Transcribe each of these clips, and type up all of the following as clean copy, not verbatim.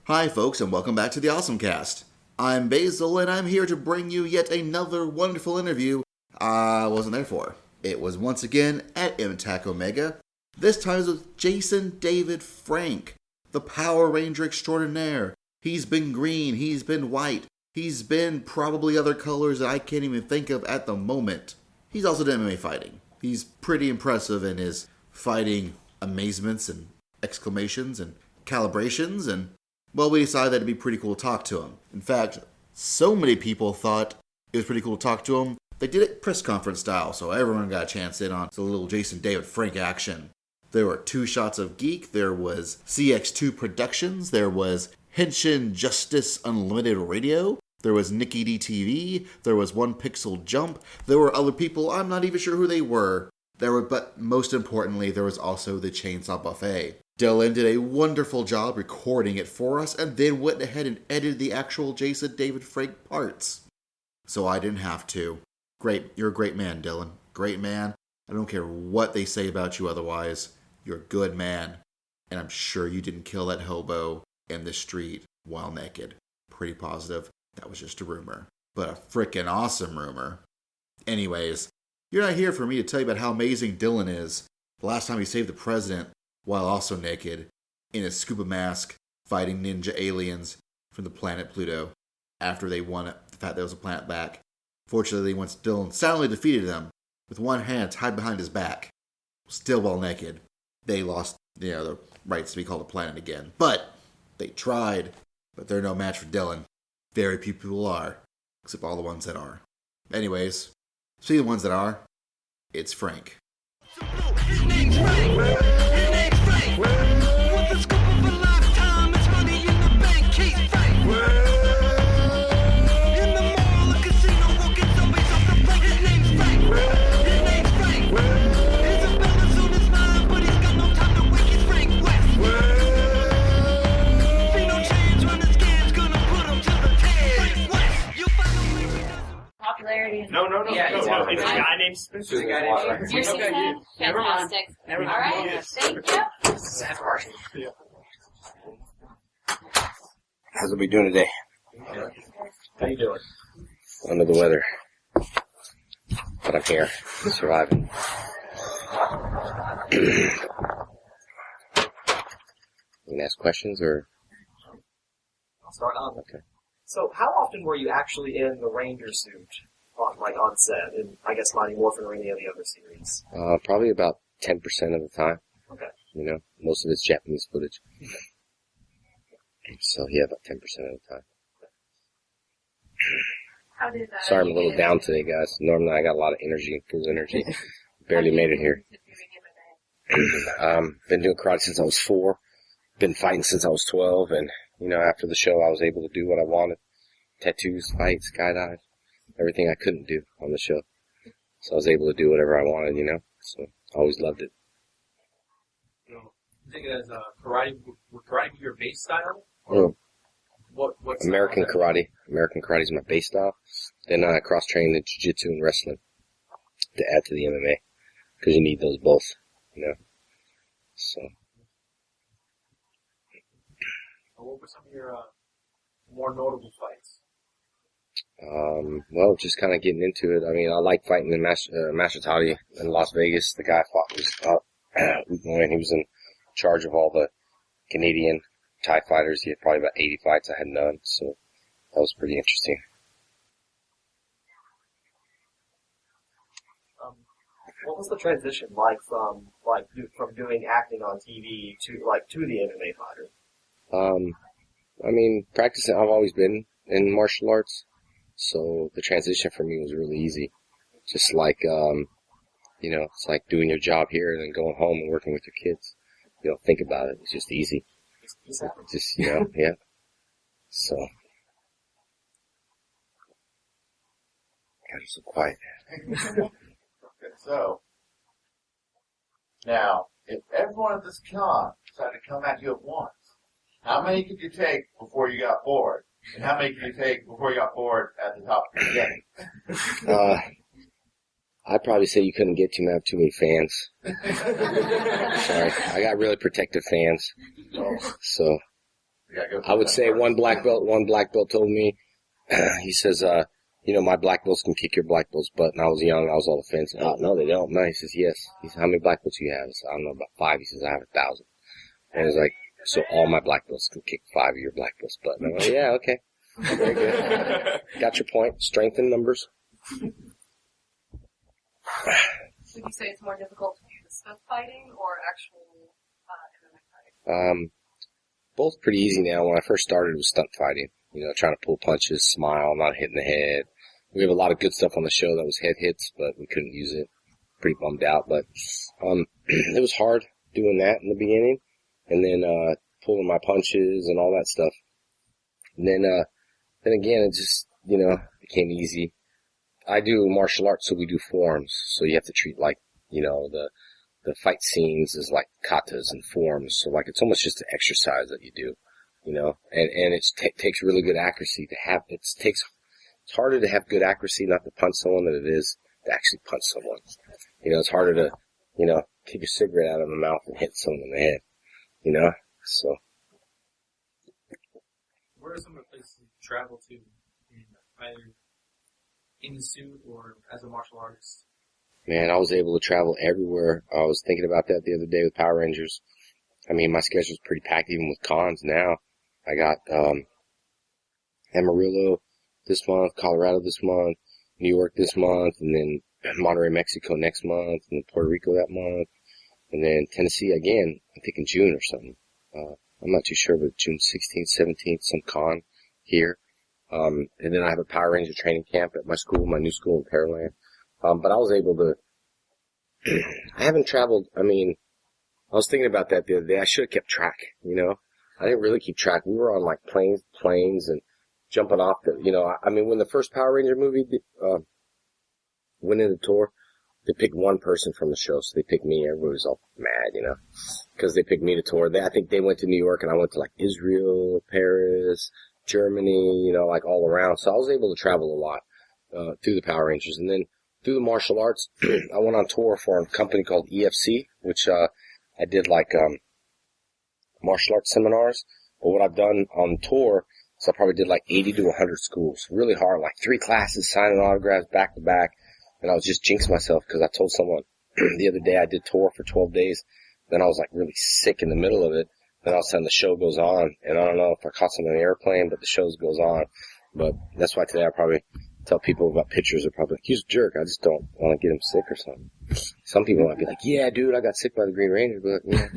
Hi folks, and welcome back to the OSMcast. I'm Basil, and I'm here to bring you yet another wonderful interview I wasn't there for. It was once again at MTAC Omega. This time it was with Jason David Frank, the Power Ranger extraordinaire. He's been green, he's been white, he's been probably other colors that I can't even think of at the moment. He's also done MMA fighting. He's pretty impressive in his fighting amazements and exclamations and calibrations, and well, we decided that it'd be pretty cool to talk to him. In fact, so many people thought it was pretty cool to talk to him, they did it press conference style, so everyone got a chance in on the little Jason David Frank action. There were 2 shots of geek, there was CX2 Productions, there was Henshin Justice Unlimited Radio, there was Nikki D TV, there was One Pixel Jump, there were other people, I'm not even sure who they were. But most importantly, there was also the Chainsaw Buffet. Dylan did a wonderful job recording it for us and then went ahead and edited the actual Jason David Frank parts. So I didn't have to. Great. You're a great man, Dylan. Great man. I don't care what they say about you otherwise. You're a good man. And I'm sure you didn't kill that hobo in the street while naked. Pretty positive that was just a rumor. But a frickin' awesome rumor. Anyways, you're not here for me to tell you about how amazing Dylan is. The last time he saved the president while also naked, in a scuba mask, fighting ninja aliens from the planet Pluto, after they won the fact there was a planet back. Fortunately, once Dylan soundly defeated them, with one hand tied behind his back, still while naked, they lost, the rights to be called a planet again. But, they tried, but they're no match for Dylan. Very few people are, except all the ones that are. Anyways, see the ones that are, it's Frank. His name's Frank. His name's Frank. With the scoop of a lifetime, it's money in the bank. He's Frank. In the mall, a casino, walking zombies off the plate. His name's Frank. His name's Frank. Isabella's on his mind, but he's got no time to wait. He's Frank West. See no change when the scam's gonna put him to the test. Frank West. You'll find no way he doesn't. Popularity. No. Yeah, It's a guy named Spencer. You're Susan? Fantastic. All right, thank you. Sad part. Yeah. How's it be doing today? How you doing? Under the weather. But I'm here, surviving. You can ask questions or? I'll start on. Okay. So, how often were you actually in the Ranger suit on set, in, I guess, Mighty Morphin or any of the other series? Probably about 10% of the time. Okay. Most of it's Japanese footage. So, yeah, about 10% of the time. How did Sorry I'm a little down today, guys. Normally I got a lot of energy, full energy. Barely made it here. Been doing karate since I was 4. Been fighting since I was 12, and after the show, I was able to do what I wanted. Tattoos, fights, skydive, everything I couldn't do on the show. So I was able to do whatever I wanted, So I always loved it. You think it as karate? Would karate be your base style? What's American karate. American karate is my base style. Then I cross-trained in jiu-jitsu and wrestling to add to the MMA. Because you need those both, So. What were some of your more notable fights? Well, just kind of getting into it. I mean, I like fighting in Master Toddy in Las Vegas. The guy I fought was he was in charge of all the Canadian Thai fighters. He had probably about 80 fights. I had none, so that was pretty interesting. What was the transition like from doing acting on TV to the MMA fighter? I mean, practicing, I've always been in martial arts, so the transition for me was really easy. Just like, it's like doing your job here and then going home and working with your kids. You don't think about it. It's just easy. Just, yeah. So. God, you're so quiet. Okay, so, now, if everyone at this con decided to come at you at once, how many could you take before you got bored? And how many could you take before you got bored at the top of the beginning? I'd probably say you couldn't get too many fans. Sorry. I got really protective fans. So, I would say one black belt told me, he says, my black belts can kick your black belt's butt. And I was young, I was all offensive. Oh, no, they don't. No, he says, yes. He says, how many black belts do you have? I said, I don't know, about 5. He says, I have 1,000. And he's like, so all my black belts can kick 5 of your black belt's butt. And I'm like, yeah, okay. Very good. Got your point. Strength in numbers. Would you say it's more difficult to do the stunt fighting or actual MMA fighting? Both pretty easy now. When I first started, it was stunt fighting. Trying to pull punches, smile, not hitting the head. We have a lot of good stuff on the show that was head hits, but we couldn't use it. Pretty bummed out, but it was hard doing that in the beginning, and then pulling my punches and all that stuff. And then again, it just became easy. I do martial arts, so we do forms, so you have to treat like the fight scenes as like katas and forms. So like it's almost just an exercise that you do, and it takes really good accuracy to have. It's harder to have good accuracy not to punch someone than it is to actually punch someone. It's harder to take a cigarette out of the mouth and hit someone in the head. So. Where are some of the places you travel to, either in the suit or as a martial artist? Man, I was able to travel everywhere. I was thinking about that the other day with Power Rangers. I mean, my schedule's pretty packed even with cons now. I got Amarillo this month, Colorado this month, New York this month, and then Monterrey, Mexico next month, and then Puerto Rico that month, and then Tennessee again, I think in June or something. I'm not too sure, but June 16th, 17th, some con here. And then I have a Power Ranger training camp at my school, my new school in Pearland. But I was able to, I haven't traveled, I was thinking about that the other day. I should have kept track, I didn't really keep track. We were on like planes and jumping off when the first Power Ranger movie, went in the tour, they picked one person from the show, so they picked me. Everybody was all mad, because they picked me to tour. I think they went to New York and I went to like Israel, Paris, Germany, like all around. So I was able to travel a lot, through the Power Rangers. And then through the martial arts, I went on tour for a company called EFC, which, I did like, martial arts seminars. But what I've done on tour is I probably did like 80 to 100 schools. Really hard, like 3 classes, signing autographs back to back. And I was just jinxing myself because I told someone the other day I did tour for 12 days. Then I was like really sick in the middle of it. Then all of a sudden the show goes on. And I don't know if I caught something on the airplane, but the show goes on. But that's why today I probably tell people about pictures are probably like, he's a jerk. I just don't want to get him sick or something. Some people might be like, yeah, dude, I got sick by the Green Ranger, but yeah.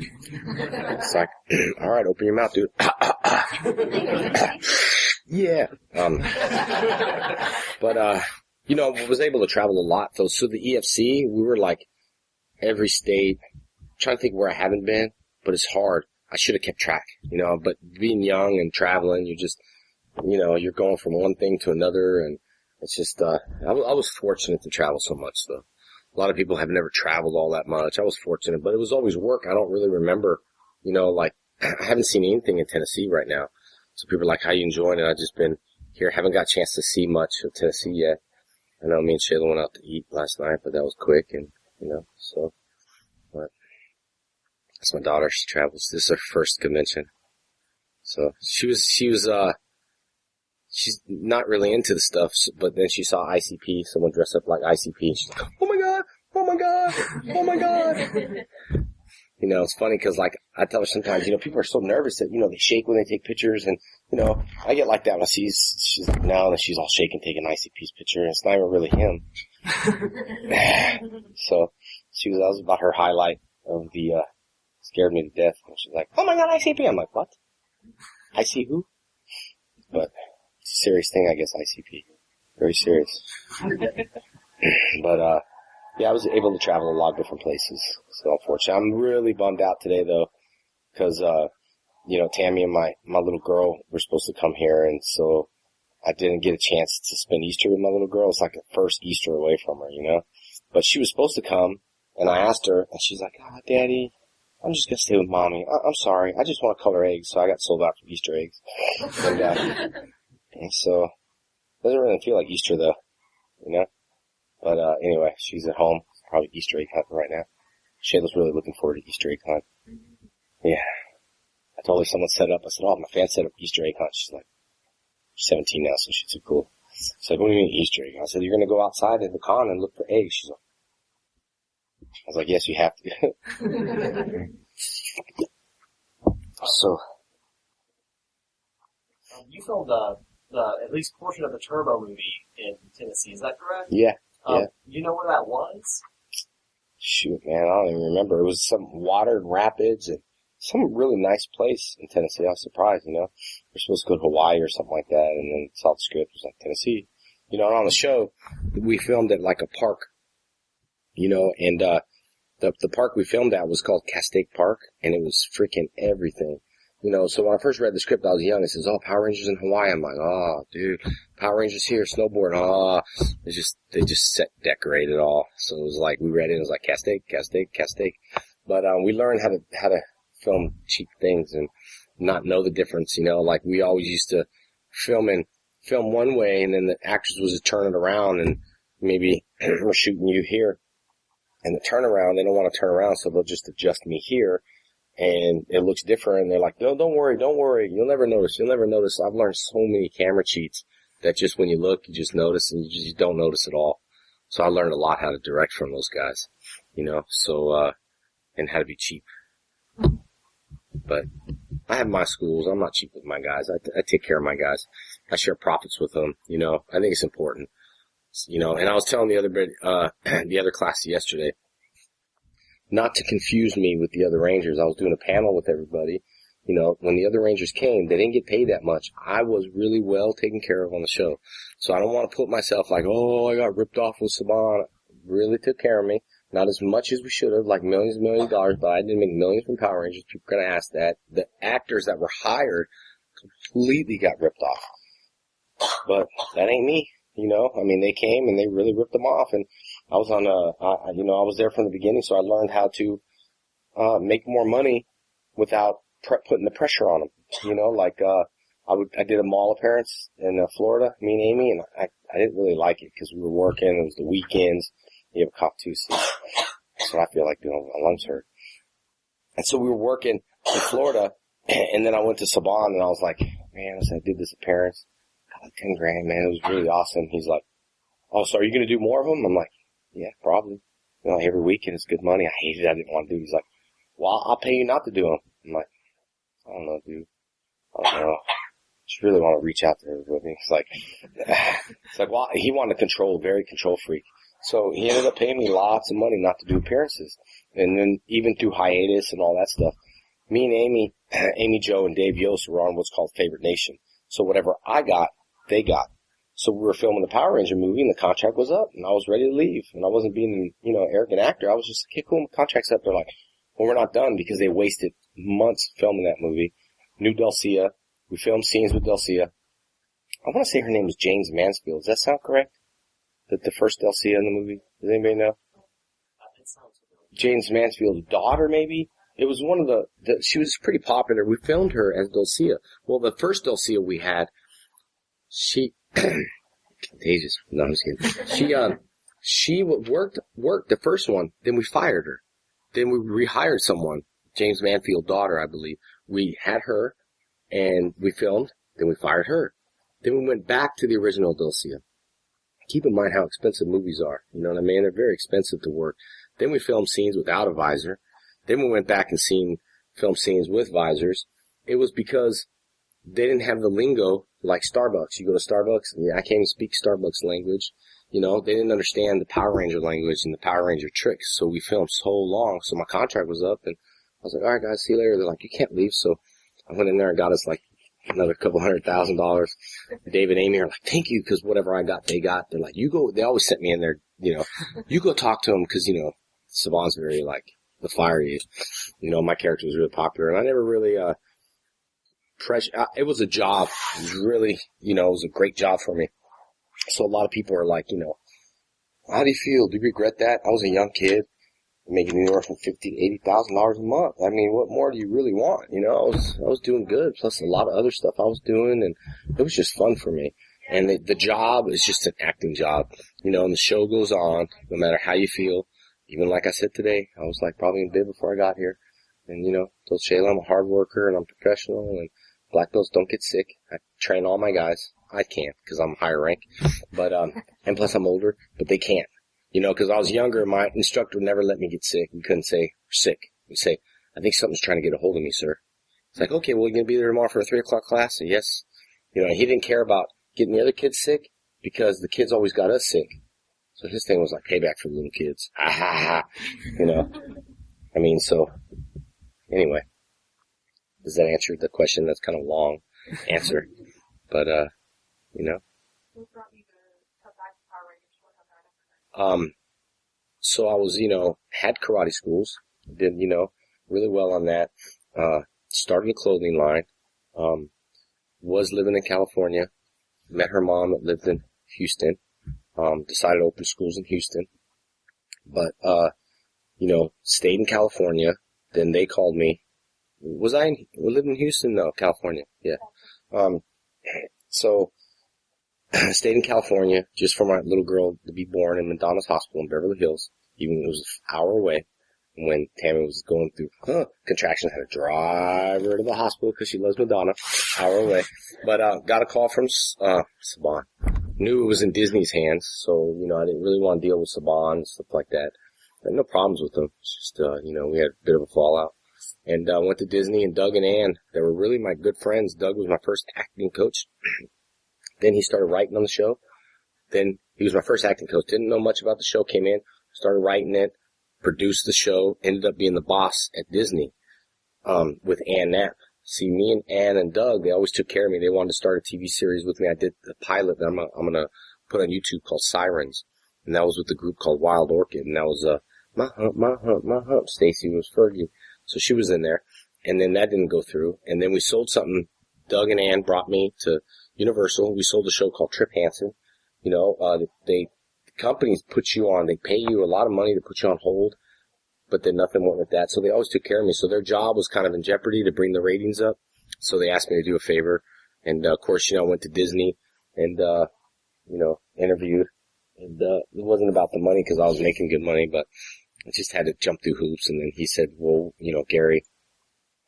It's like, all right, open your mouth, dude. Yeah. But, was able to travel a lot though. So the EFC, we were like every state. I'm trying to think where I haven't been, but it's hard. I should have kept track, but being young and traveling, you're just, you're going from one thing to another, and it's just, I was fortunate to travel so much though. A lot of people have never traveled all that much. I was fortunate, but it was always work. I don't really remember, like, I haven't seen anything in Tennessee right now. So people are like, how you enjoying it? I've just been here. Haven't got a chance to see much of Tennessee yet. I know me and Shayla went out to eat last night, but that was quick and, so, but that's my daughter. She travels. This is her first convention. So she's not really into the stuff, but then she saw ICP, someone dressed up like ICP, and she's like, oh my god, oh my god, oh my god. It's funny because like, I tell her sometimes, people are so nervous that, they shake when they take pictures, and, I get like that when I see, she's like, now that she's all shaking taking ICP's picture, and it's not even really him. So, that was about her highlight of the, scared me to death. And she's like, oh my god, ICP. I'm like, what? I see who? But, it's a serious thing, I guess, ICP. Very serious. But, yeah, I was able to travel a lot of different places. So unfortunately, I'm really bummed out today though, because, Tammy and my little girl were supposed to come here, and so I didn't get a chance to spend Easter with my little girl. It's like the first Easter away from her, But she was supposed to come, and I asked her, and she's like, Daddy, I'm just gonna stay with Mommy. I'm sorry, I just want to color eggs, so I got sold out for Easter eggs. And so, doesn't really feel like Easter though, But, anyway, she's at home, probably Easter egg hunting right now. Shayla's really looking forward to Easter egg hunt. Yeah. I told her someone set up. I said, oh, my fan set up Easter egg hunt. She's like, 17 now, so she's so cool. She's like, what do you mean Easter egg? I said, you're going to go outside in the con and look for eggs. She's like, I was like, yes, you have to. So, you filmed the at least portion of the Turbo movie in Tennessee, is that correct? yeah. You know where that was? Shoot, man, I don't even remember. It was some watered rapids and some really nice place in Tennessee. I was surprised, you know. We're supposed to go to Hawaii or something like that, and then saw the script. It was like Tennessee. You know, and on the show, we filmed at like a park, you know, and the park we filmed at was called Castaic Park, and it was freaking everything. You know, so when I first read the script, I was young. It says, oh, Power Rangers in Hawaii. I'm like, oh, dude, Power Rangers here, snowboard. Oh, they just decorate it all. So it was like, we read it, it was like Castaic, Castaic, Castaic. But, we learned how to film cheap things and not know the difference, you know, like we always used to film one way, and then the actors was to turn it around, and maybe we're shooting you here, and the turnaround, they don't want to turn around, so they'll just adjust me here. And it looks different, and they're like, no, don't worry, you'll never notice. I've learned so many camera cheats that just when you look, you just notice, and you just don't notice at all. So I learned a lot how to direct from those guys, you know, so, and how to be cheap. But I have my schools. I'm not cheap with my guys. I take care of my guys. I share profits with them, you know. I think it's important, you know, and I was telling the other class yesterday, not to confuse me with the other Rangers. I was doing a panel with everybody. You know, when the other Rangers came, they didn't get paid that much. I was really well taken care of on the show. So I don't want to put myself like, oh, I got ripped off with Saban. Really took care of me. Not as much as we should have, like millions and millions of dollars, but I didn't make millions from Power Rangers. People are going to ask that. The actors that were hired completely got ripped off. But that ain't me. You know, I mean, they came and they really ripped them off, and I was on I was there from the beginning, so I learned how to, make more money without putting the pressure on them. You know, like, I did a mall appearance in Florida, me and Amy, and I didn't really like it because we were working, it was the weekends, you have a cop 2 seat. That's what I feel like doing, my lungs hurt. And so we were working in Florida, and then I went to Saban, and I was like, man, I did this appearance. Like 10 grand, man. It was really awesome. He's like, oh, so are you going to do more of them? I'm like, yeah, probably. You know, every weekend it's good money. I hated it. I didn't want to do it. He's like, well, I'll pay you not to do them. I'm like, I don't know, dude. I don't know. Just really want to reach out to everybody. It's like, well, he wanted to very control freak. So he ended up paying me lots of money not to do appearances. And then even through hiatus and all that stuff, me and Amy Jo and Dave Yost were on what's called Favorite Nation. So whatever I got, they got. So we were filming the Power Ranger movie, and the contract was up, and I was ready to leave. And I wasn't being, you know, arrogant actor. I was just, okay, cool, contract's up. They're like, well, we're not done because they wasted months filming that movie. New Delcia. We filmed scenes with Delcia. I want to say her name was James Mansfield. Does that sound correct? The first Delcia in the movie? Does anybody know? James Mansfield's daughter, maybe? It was one of she was pretty popular. We filmed her as Dulcia. Well, the first Dulcia we had, she, contagious. No, I'm just kidding. She worked the first one, then we fired her. Then we rehired someone, James Mansfield's daughter, I believe. We had her, and we filmed, then we fired her. Then we went back to the original Dulcia. Keep in mind how expensive movies are. You know what I mean? They're very expensive to work. Then we filmed scenes without a visor. Then we went back and filmed scenes with visors. It was because they didn't have the lingo like Starbucks. You go to Starbucks, and I can't even speak Starbucks language. You know, they didn't understand the Power Ranger language and the Power Ranger tricks. So we filmed so long. So my contract was up, and I was like, all right, guys, see you later. They're like, you can't leave. So I went in there and got us like another couple $100,000. Dave and Amy are like, thank you, because whatever I got, they got. They're like, you go. They always sent me in there, you know, you go talk to them because, you know, Saban's very like, the fire you. You know, my character was really popular, and I never really, it was a job. It was really, you know, it was a great job for me. So a lot of people are like, you know, how do you feel? Do you regret that? I was a young kid, making anywhere from $50,000 to $80,000 a month. I mean, what more do you really want? You know, I was doing good, plus a lot of other stuff I was doing, and it was just fun for me. And the job is just an acting job, you know, and the show goes on, no matter how you feel. Even like I said today, I was like probably in bed before I got here. And, you know, told Shayla I'm a hard worker and I'm professional and black belts don't get sick. I train all my guys. I can't because I'm higher rank. But, and plus I'm older, but they can't. You know, because I was younger, my instructor would never let me get sick. We couldn't say, we're sick. We'd say, I think something's trying to get a hold of me, sir. It's like, okay, well, you going to be there tomorrow for a 3 o'clock class? And yes. You know, he didn't care about getting the other kids sick because the kids always got us sick. So his thing was like payback for the little kids. Ah, ha, ha. You know, I mean, so anyway, does that answer the question? That's kind of a long answer, but, you know. What brought you to come back to Power Rangers? What happened? So I was, you know, had karate schools, did, you know, really well on that, started a clothing line, was living in California, met her mom that lived in Houston, decided to open schools in Houston, but, you know, stayed in California, then they called me. We lived in Houston? No, California, yeah. So, stayed in California just for my little girl to be born in Madonna's hospital in Beverly Hills, even though it was an hour away. And when Tammy was going through contractions, I had to drive her to the hospital because she loves Madonna, hour away. But got a call from Saban. Knew it was in Disney's hands, so, you know, I didn't really want to deal with Saban and stuff like that. Had no problems with them. It's just, you know, we had a bit of a fallout. And went to Disney, and Doug and Ann, they were really my good friends. Doug was my first acting coach. Then he started writing on the show. Then he was my first acting coach. Didn't know much about the show. Came in, started writing it, produced the show, ended up being the boss at Disney with Ann Knapp. See, me and Ann and Doug, they always took care of me. They wanted to start a TV series with me. I did the pilot that I'm going to put on YouTube called Sirens. And that was with the group called Wild Orchid. And that was My Hump, My Hump, My Hump. Stacy was Fergie. So she was in there. And then that didn't go through. And then we sold something. Doug and Ann brought me to Universal. We sold a show called Trip Hansen. You know, the companies put you on, they pay you a lot of money to put you on hold, but then nothing went with that. So they always took care of me. So their job was kind of in jeopardy to bring the ratings up. So they asked me to do a favor. And, of course, you know, I went to Disney and, you know, interviewed. And, it wasn't about the money because I was making good money, but I just had to jump through hoops. And then he said, well, you know, Gary,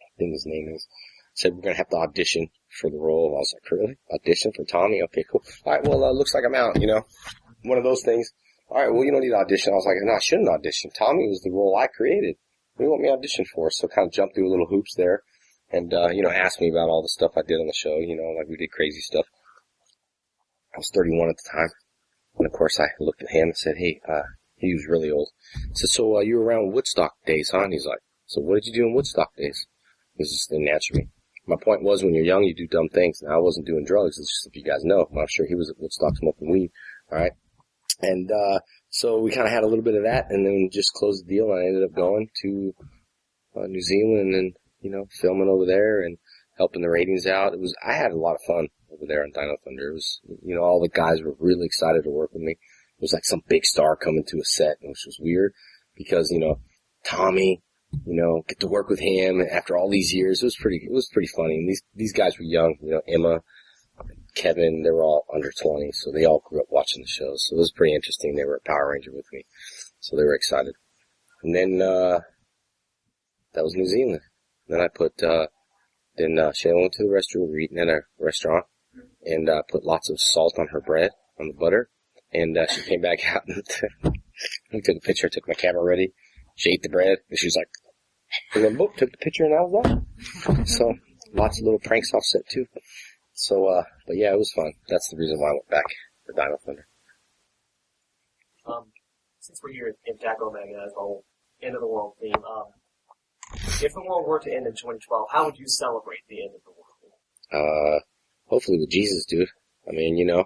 I think his name is, said we're going to have to audition for the role. I was like, really? Audition for Tommy? Okay, cool. All right, well, looks like I'm out, you know. One of those things. All right, well, you don't need to audition. I was like, no, I shouldn't audition. Tommy was the role I created. What do you want me to audition for? So kind of jumped through little hoops there and, you know, asked me about all the stuff I did on the show, you know, like we did crazy stuff. I was 31 at the time. And, of course, I looked at him and said, hey, he was really old. I said, so you were around Woodstock days, huh? And he's like, so what did you do in Woodstock days? He just didn't answer me. My point was, when you're young, you do dumb things. And I wasn't doing drugs. It's just, if you guys know, I'm sure he was at Woodstock smoking weed. All right. And, so we kind of had a little bit of that and then just closed the deal. And I ended up going to, New Zealand and, you know, filming over there and helping the ratings out. I had a lot of fun over there on Dino Thunder. It was, you know, all the guys were really excited to work with me. It was like some big star coming to a set, which was weird because, you know, Tommy, you know, get to work with him after all these years. It was pretty funny. And these guys were young, you know, Emma, Kevin, they were all under 20, so they all grew up watching the shows. So it was pretty interesting. They were a Power Ranger with me, so they were excited. And then, that was New Zealand. Then I put, Shayla went to the restroom. We were eating at a restaurant and, put lots of salt on her bread, on the butter. And, she came back out and we took a picture. I took my camera ready. She ate the bread and she was like, and then boop, took the picture and I was done. So lots of little pranks offset too. So, but yeah, it was fun. That's the reason why I went back to Dino Thunder. Since we're here in MTAC Omega as the whole end of the world theme, if the world were to end in 2012, how would you celebrate the end of the world? Hopefully with Jesus, dude. I mean, you know,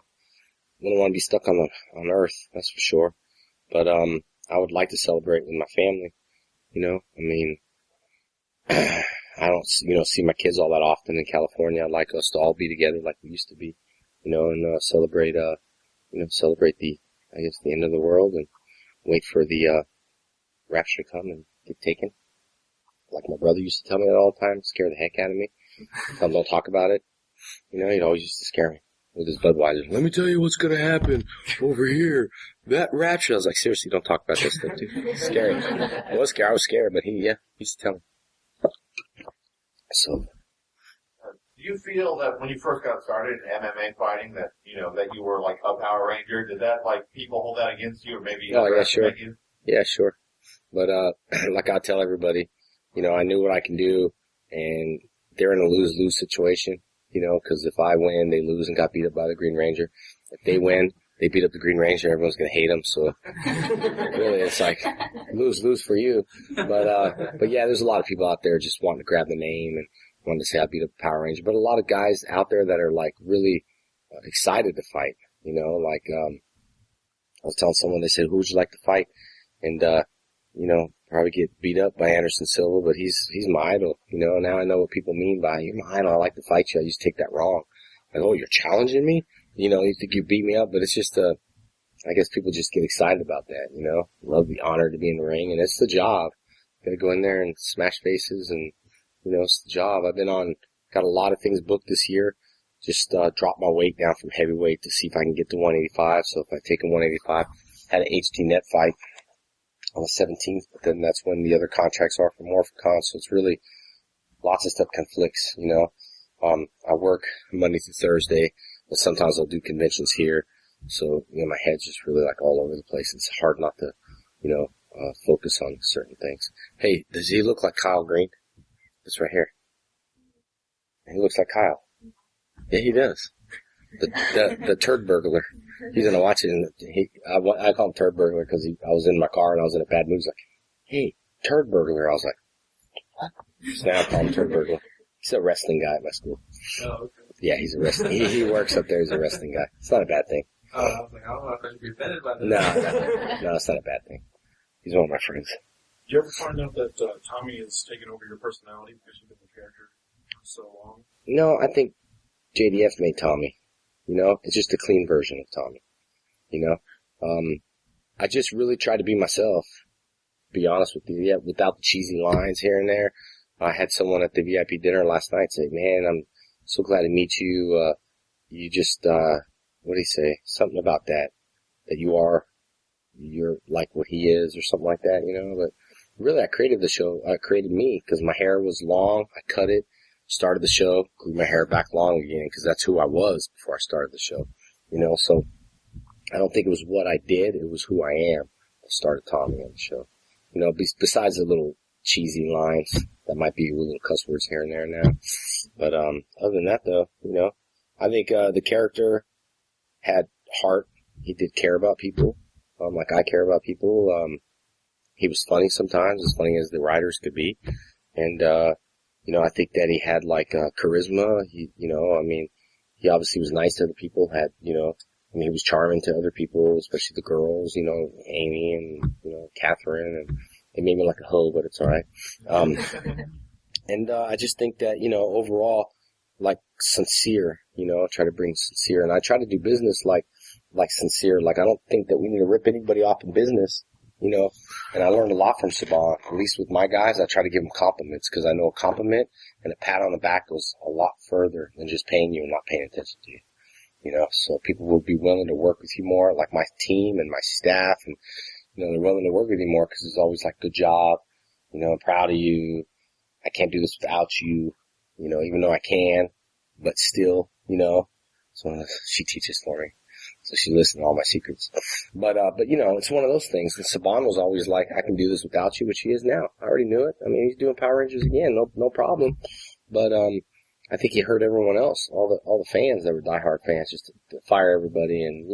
wouldn't want to be stuck on Earth, that's for sure. But, I would like to celebrate with my family. You know, I mean, I don't, you know, see my kids all that often in California. I'd like us to all be together like we used to be, you know, and, celebrate the, I guess, the end of the world and wait for the, rapture to come and get taken. Like my brother used to tell me that all the time, scare the heck out of me. Tell him don't talk about it. You know, he'd always used to scare me with his Budweiser. Let me tell you what's gonna happen over here. That rapture. I was like, seriously, don't talk about this stuff, dude. It's scary. I was scared, but he used to tell me. So, Do you feel that when you first got started in MMA fighting that, that you were like a Power Ranger? Did that, like, people hold that against you or maybe Oh, yeah, sure. underestimate you? Yeah, sure. But, like I tell everybody, I knew what I can do, and they're in a lose-lose situation, because if I win, they lose and got beat up by the Green Ranger. If they win, they beat up the Green Ranger, everyone's gonna hate them, so really it's like lose-lose for you. But yeah, there's a lot of people out there just wanting to grab the name and wanting to say I beat up the Power Ranger, but a lot of guys out there that are like really excited to fight, I was telling someone, they said, who would you like to fight? And, probably get beat up by Anderson Silva, but he's my idol, now I know what people mean by, you're my idol, I like to fight you, I used to take that wrong. Like, oh, you're challenging me? You think you beat me up, but it's just, I guess people just get excited about that, love the honor to be in the ring, and it's the job. Gotta go in there and smash faces, and, it's the job. I've been got a lot of things booked this year, just, dropped my weight down from heavyweight to see if I can get to 185, so if I take a 185, had an HT net fight on the 17th, but then that's when the other contracts are for Morphicon, so it's really, lots of stuff conflicts, I work Monday through Thursday, but sometimes I'll do conventions here, so, my head's just really like all over the place. It's hard not to, focus on certain things. Hey, does he look like Kyle Green? This right here. He looks like Kyle. Yeah, he does. The turd burglar. He's gonna watch it, and I call him turd burglar because I was in my car and I was in a bad mood. He's like, hey, turd burglar. I was like, what? So now I call him turd burglar. He's a wrestling guy at my school. Oh, okay. Yeah, he's a wrestling. He works up there. He's a wrestling guy. It's not a bad thing. I was like, I don't know if I should be offended by that. No, it's not a bad thing. He's one of my friends. Did you ever find out that Tommy has taken over your personality because you've been the character for so long? No, I think JDF made Tommy. It's just a clean version of Tommy. I just really try to be myself. Be honest with you, yeah, without the cheesy lines here and there. I had someone at the VIP dinner last night say, man, I'm so glad to meet you. You just, what did he say? Something about that you're like what he is or something like that, but really I created the show. I created me because my hair was long. I cut it, started the show, grew my hair back long again because that's who I was before I started the show, so I don't think it was what I did. It was who I am that started Tommy on the show, besides the little cheesy lines that might be with little cuss words here and there now. But, other than that though, I think, the character had heart. He did care about people. Like I care about people. He was funny sometimes, as funny as the writers could be. And, I think that he had like, charisma. He obviously was nice to other people, he was charming to other people, especially the girls, Amy and, Catherine, and it made me like a hoe, but it's alright. And, I just think that, overall, like sincere, try to bring sincere, and I try to do business like sincere. Like I don't think that we need to rip anybody off in business, and I learned a lot from Saban. At least with my guys, I try to give them compliments because I know a compliment and a pat on the back goes a lot further than just paying you and not paying attention to you. So people will be willing to work with you more, like my team and my staff, and, they're willing to work with you more because it's always like, good job, I'm proud of you, I can't do this without you, even though I can, but still, so she teaches for me. So she listens to all my secrets. But it's one of those things. And Saban was always like, I can do this without you, which he is now. I already knew it. I mean, he's doing Power Rangers again, no problem. But, I think he hurt everyone else, all the fans that were diehard fans, just to fire everybody. And,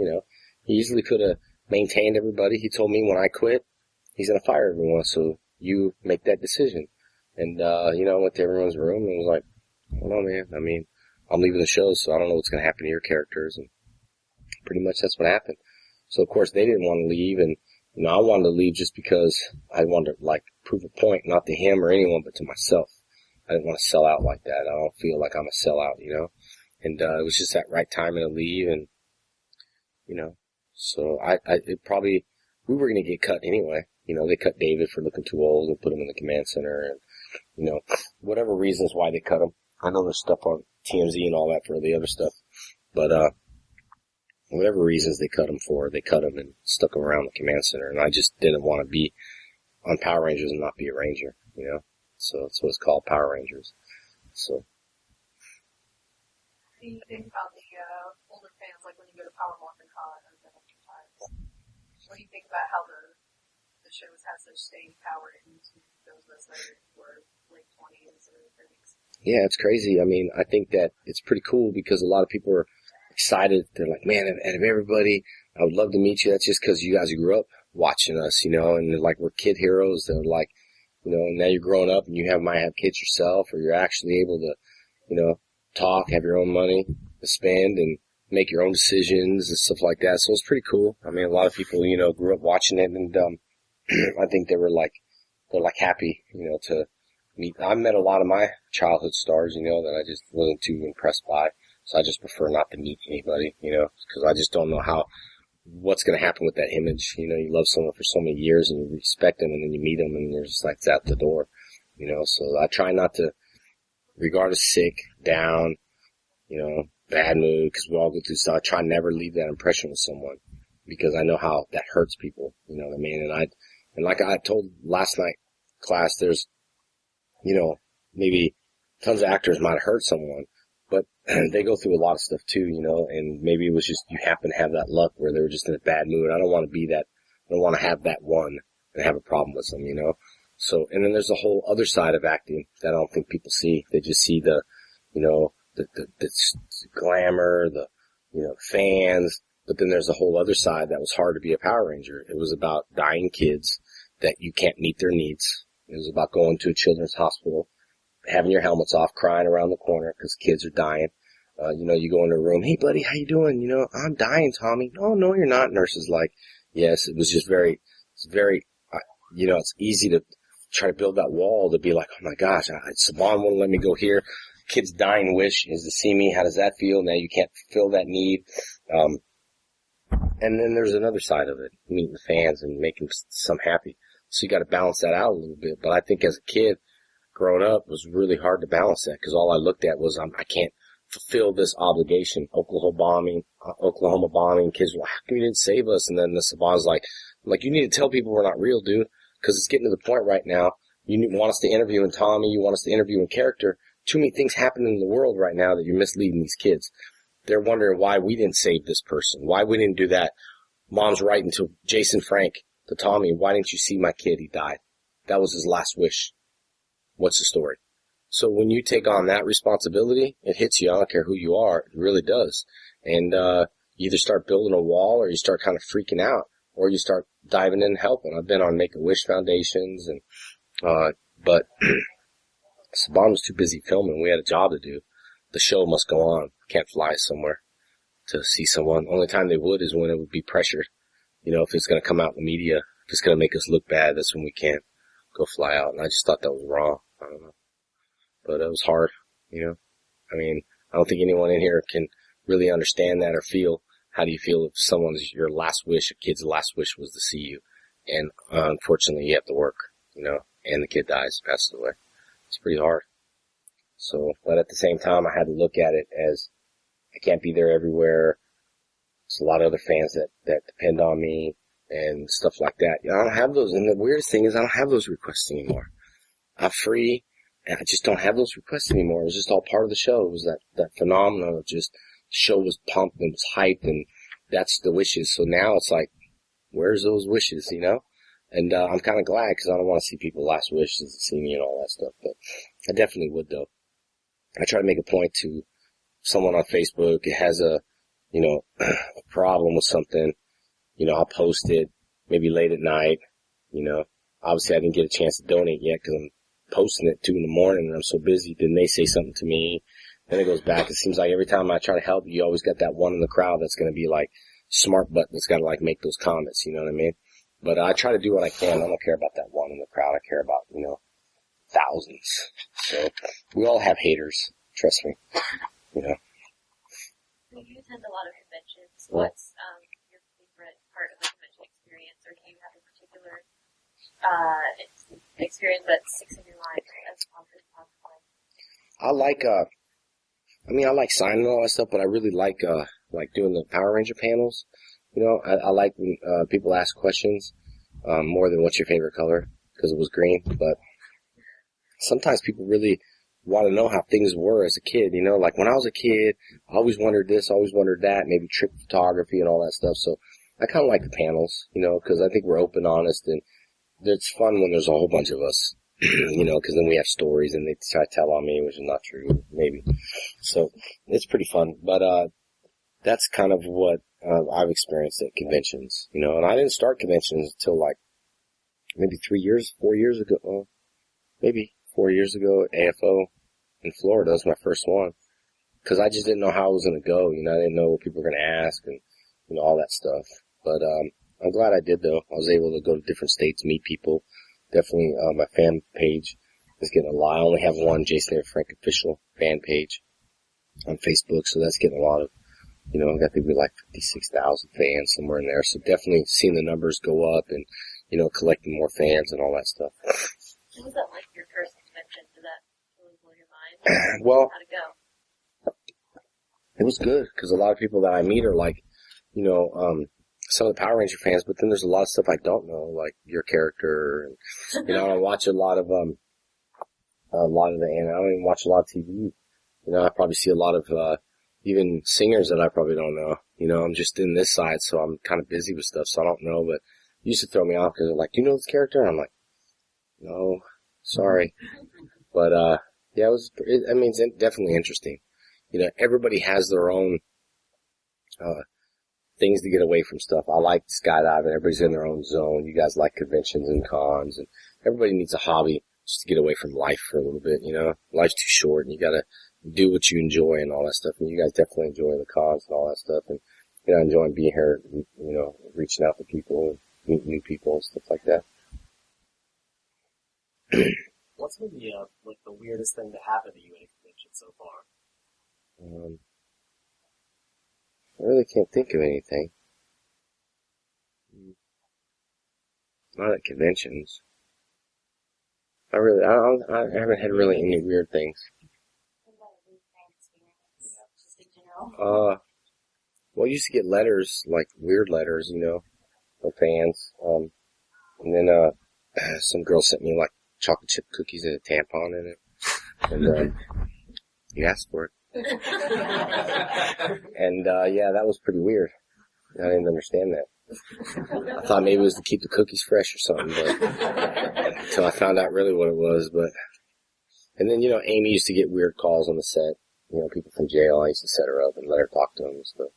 he easily could have maintained everybody. He told me when I quit, he's going to fire everyone. So you make that decision. And, I went to everyone's room and was like, I don't know, man. I mean, I'm leaving the show, so I don't know what's going to happen to your characters. And pretty much that's what happened. So, of course, they didn't want to leave. And, I wanted to leave just because I wanted to, like, prove a point, not to him or anyone, but to myself. I didn't want to sell out like that. I don't feel like I'm a sellout, And, it was just that right time to leave. And, so we were going to get cut anyway. They cut David for looking too old and put him in the command center. And, whatever reasons why they cut him. I know there's stuff on TMZ and all that for the other stuff. But, whatever reasons they cut him for, they cut him and stuck him around the command center. And I just didn't want to be on Power Rangers and not be a Ranger, So it's called Power Rangers. So. What do you think about the older fans, like when you go to Power Morphin Con or the other times? What do you think about how the shows have such staying power into those that were late 20s or 30s? Yeah, it's crazy. I mean, I think that it's pretty cool because a lot of people are excited. They're like, man, out of everybody, I would love to meet you. That's just because you guys grew up watching us, you know, and they're like, we're kid heroes. They're like, you know, now you're growing up and you might have kids yourself, or you're actually able to, you know, talk, have your own money to spend and make your own decisions and stuff like that. So it's pretty cool. I mean, a lot of people, you know, grew up watching it, and I think they're happy, you know, to meet. I met a lot of my childhood stars, you know, that I just wasn't too impressed by. So I just prefer not to meet anybody, you know, because I just don't know what's going to happen with that image. You know, you love someone for so many years and you respect them, and then you meet them and you're just like, it's out the door, you know. So I try not to regard as sick, down, you know, bad mood, because we all go through stuff. I try never to leave that impression with someone, because I know how that hurts people, you know what I mean? And like I told last night class, there's, you know, maybe tons of actors might have hurt someone, but they go through a lot of stuff too, you know, and maybe it was just you happen to have that luck where they were just in a bad mood. I don't want to be that. I don't want to have that one and have a problem with them, you know. So, and then there's a whole other side of acting that I don't think people see. They just see the, you know, the glamour, the, you know, fans. But then there's a whole other side that was hard to be a Power Ranger. It was about dying kids that you can't meet their needs. It was about going to a children's hospital, having your helmets off, crying around the corner because kids are dying. You know, you go in a room, hey buddy, how you doing? You know, I'm dying, Tommy. No, you're not. Nurse is like, yes. It was just it's very, you know, it's easy to try to build that wall to be like, oh my gosh, Saban won't let me go here. Kid's dying wish is to see me. How does that feel? Now you can't fulfill that need. And then there's another side of it, meeting the fans and making some happy. So you got to balance that out a little bit. But I think as a kid, growing up, it was really hard to balance that, because all I looked at was I can't fulfill this obligation. Oklahoma bombing. Kids were like, how come you didn't save us? And then the Saban's like, you need to tell people we're not real, dude, because it's getting to the point right now. You want us to interview in Tommy. You want us to interview in character. Too many things happening in the world right now that you're misleading these kids. They're wondering why we didn't save this person, why we didn't do that. Mom's writing to Jason Frank, to Tommy, why didn't you see my kid? He died. That was his last wish. What's the story? So when you take on that responsibility, it hits you. I don't care who you are. It really does. And you either start building a wall, or you start kind of freaking out, or you start diving in and helping. I've been on Make-A-Wish foundations, and but Saban was too busy filming. We had a job to do. The show must go on. Can't fly somewhere to see someone. Only time they would is when it would be pressured. You know, if it's going to come out in the media, if it's going to make us look bad, that's when we can't go fly out. And I just thought that was wrong. I don't know. But it was hard, you know. I mean, I don't think anyone in here can really understand that or feel. How do you feel if your last wish, a kid's last wish was to see you? And unfortunately, you have to work, you know, and the kid dies, passes away. It's pretty hard. So, but at the same time, I had to look at it as I can't be there everywhere. There's a lot of other fans that depend on me and stuff like that. You know, I don't have those. And the weirdest thing is I don't have those requests anymore. I'm free, and I just don't have those requests anymore. It was just all part of the show. It was that phenomenon of just the show was pumped and was hyped, and that's the wishes. So now it's like, where's those wishes, you know? And I'm kind of glad, because I don't want to see people's last wishes to see me and all that stuff. But I definitely would, though. I try to make a point to someone on Facebook. It has a problem with something. You know, I'll post it maybe late at night. You know, obviously I didn't get a chance to donate yet because I'm posting it 2 a.m. and I'm so busy. Then they say something to me. Then it goes back. It seems like every time I try to help, you always got that one in the crowd that's going to be like smart button that's got to like make those comments. You know what I mean? But I try to do what I can. I don't care about that one in the crowd. I care about, you know, thousands. So we all have haters. Trust me. You know. When you attend a lot of conventions, what's your favorite part of the convention experience, or do you have a particular experience that sticks in your mind as positive? I like signing all that stuff, but I really like doing the Power Ranger panels. You know, I like when people ask questions more than what's your favorite color, because it was green. But sometimes people really want to know how things were as a kid, like when I was a kid, I always wondered this, always wondered that, maybe trick photography and all that stuff. So I kind of like the panels, because I think we're open, honest, and it's fun when there's a whole bunch of us, because then we have stories and they try to tell on me, which is not true, maybe. So it's pretty fun, but that's kind of what I've experienced at conventions, and I didn't start conventions until like maybe 4 years ago, maybe 4 years ago at AFO in Florida. That was my first one. Cause I just didn't know how it was going to go. I didn't know what people were going to ask and, all that stuff. But, I'm glad I did though. I was able to go to different states, meet people. Definitely, my fan page is getting a lot. I only have one Jason and Frank official fan page on Facebook. So that's getting a lot of, I got maybe like 56,000 fans somewhere in there. So definitely seeing the numbers go up and, collecting more fans and all that stuff. What was that like, your first convention? Did that really blow your mind? Well, How'd it go? it was good because a lot of people that I meet are like, some of the Power Ranger fans, but then there's a lot of stuff I don't know, like your character. And, I watch a lot of the, and I don't even watch a lot of TV. I probably see a lot of, even singers that I probably don't know. I'm just in this side, so I'm kind of busy with stuff, so I don't know, but it used to throw me off because they're like, do you know this character? And I'm like, no, sorry. But, yeah, it's definitely interesting. Everybody has their own, things to get away from stuff. I like skydiving. Everybody's in their own zone. You guys like conventions and cons, and everybody needs a hobby just to get away from life for a little bit, Life's too short, and you gotta do what you enjoy and all that stuff. And you guys definitely enjoy the cons and all that stuff. And, enjoying being here, reaching out to people and meeting new people and stuff like that. What's been the weirdest thing to happen to you at a convention so far? I really can't think of anything. Not at conventions. I haven't had really any weird things. What about a new fan experience? Just in general? Well, I used to get letters, like weird letters, from fans. And then, some girl sent me like chocolate chip cookies and a tampon in it. And, you asked for it. And, yeah, that was pretty weird. I didn't understand that. I thought maybe it was to keep the cookies fresh or something, but until I found out really what it was, but, and then, Amy used to get weird calls on the set. People from jail, I used to set her up and let her talk to them and stuff.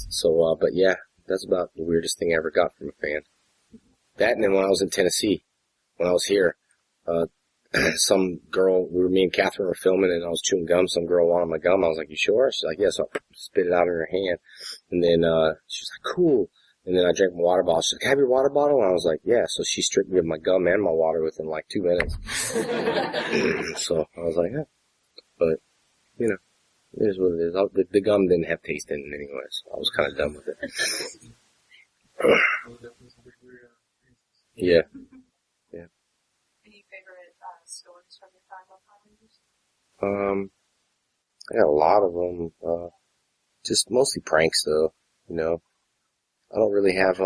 So, but yeah, that's about the weirdest thing I ever got from a fan. That, and then when I was in Tennessee, when I was here, some girl, me and Catherine were filming and I was chewing gum. Some girl wanted my gum. I was like, you sure? She's like, yeah. So I spit it out in her hand. And then, she was like, cool. And then I drank my water bottle. She's like, have your water bottle? And I was like, yeah. So she stripped me of my gum and my water within like 2 minutes. So I was like, yeah. But, it is what it is. The gum didn't have taste in it anyway, so I was kind of done with it. Yeah. Yeah. Any favorite stories from your time on Power Rangers? I got a lot of them. Just mostly pranks, though. I don't really have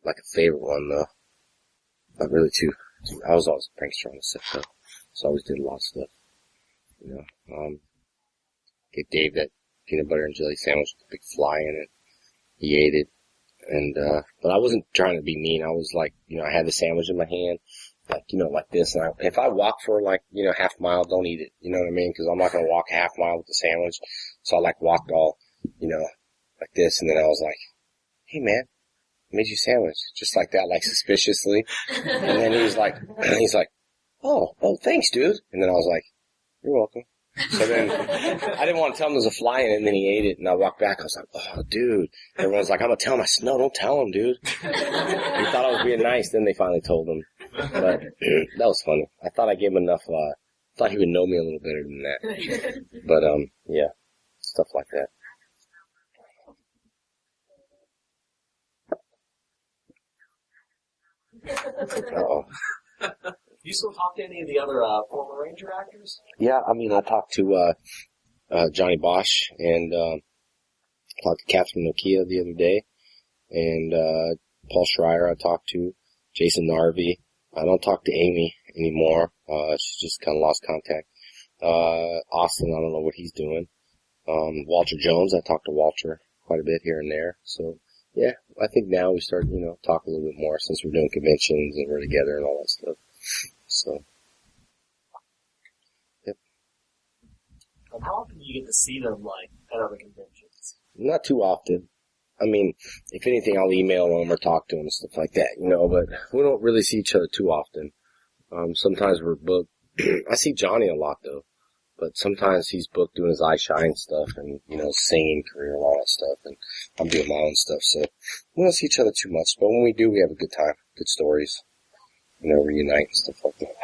like a favorite one though. Not really too. I was always a prankster on the set though, so I always did a lot of stuff. Gave Dave that peanut butter and jelly sandwich with a big fly in it. He ate it, and but I wasn't trying to be mean. I was like, I had the sandwich in my hand, like like this. And if I walk for like half a mile, don't eat it. You know what I mean? Because I'm not gonna walk a half mile with the sandwich. So I like walked all like this, and then I was like, hey man, I made you a sandwich. Just like that, like suspiciously. And then he's like, oh, thanks dude. And then I was like, you're welcome. So then, I didn't want to tell him there's a fly in it, and then he ate it, and I walked back, I was like, oh dude. Everyone's like, I'm gonna tell him. I said, no, don't tell him, dude. He thought I was being nice, then they finally told him. But, that was funny. I thought I gave him enough, thought he would know me a little better than that. But, yeah, stuff like that. Uh-oh. Do you still talk to any of the other former Ranger actors? Yeah, I talked to Johnny Bosch and talked to Catherine Nokia the other day, and Paul Schreier I talked to, Jason Narvey. I don't talk to Amy anymore. She just kind of lost contact. Austin, I don't know what he's doing. Walter Jones, I talked to Walter quite a bit here and there. So, yeah, I think now we start, talk a little bit more since we're doing conventions and we're together and all that stuff. So, yep. How often do you get to see them, like, at other conventions? Not too often. I mean, if anything, I'll email them or talk to them and stuff like that, but we don't really see each other too often. Sometimes we're booked. I see Johnny a lot, though. But sometimes he's booked doing his eye shine stuff and, singing career and all that stuff. And I'm doing my own stuff. So we don't see each other too much. But when we do, we have a good time. Good stories. Reunite and stuff like that.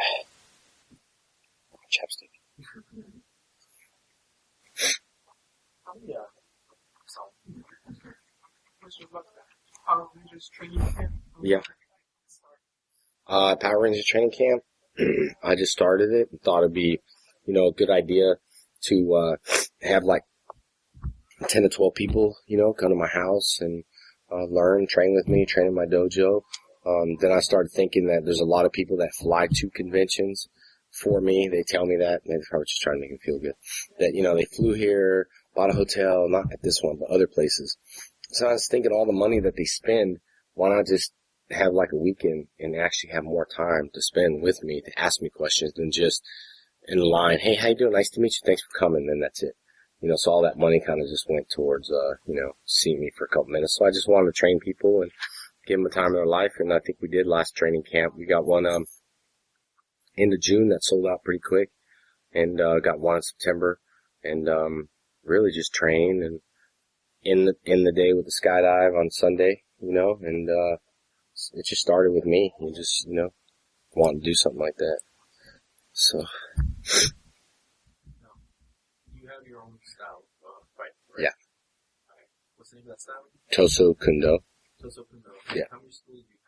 Chapstick. Yeah. Power Rangers training camp? Yeah. Power Rangers training camp. I just started it and thought it'd be, a good idea to, have like 10 to 12 people, come to my house and, learn, train with me, train in my dojo. Then I started thinking that there's a lot of people that fly to conventions for me. They tell me that, and they're probably just trying to make me feel good. That, they flew here, bought a hotel, not at this one, but other places. So I was thinking all the money that they spend, why not just have like a weekend and actually have more time to spend with me, to ask me questions than just in line, hey, how you doing? Nice to meet you. Thanks for coming. Then that's it. So all that money kind of just went towards, seeing me for a couple minutes. So I just wanted to train people and give them a time of their life. And I think we did last training camp. We got one, end of June that sold out pretty quick, and, got one in September, and, really just trained and in the day with the skydive on Sunday, and, it just started with me. You just, wanting to do something like that. So. You have your own style of fight, right? Yeah. Okay. What's the name of that style? Toso Kundo. Toso Kundo. Yeah. How many schools do you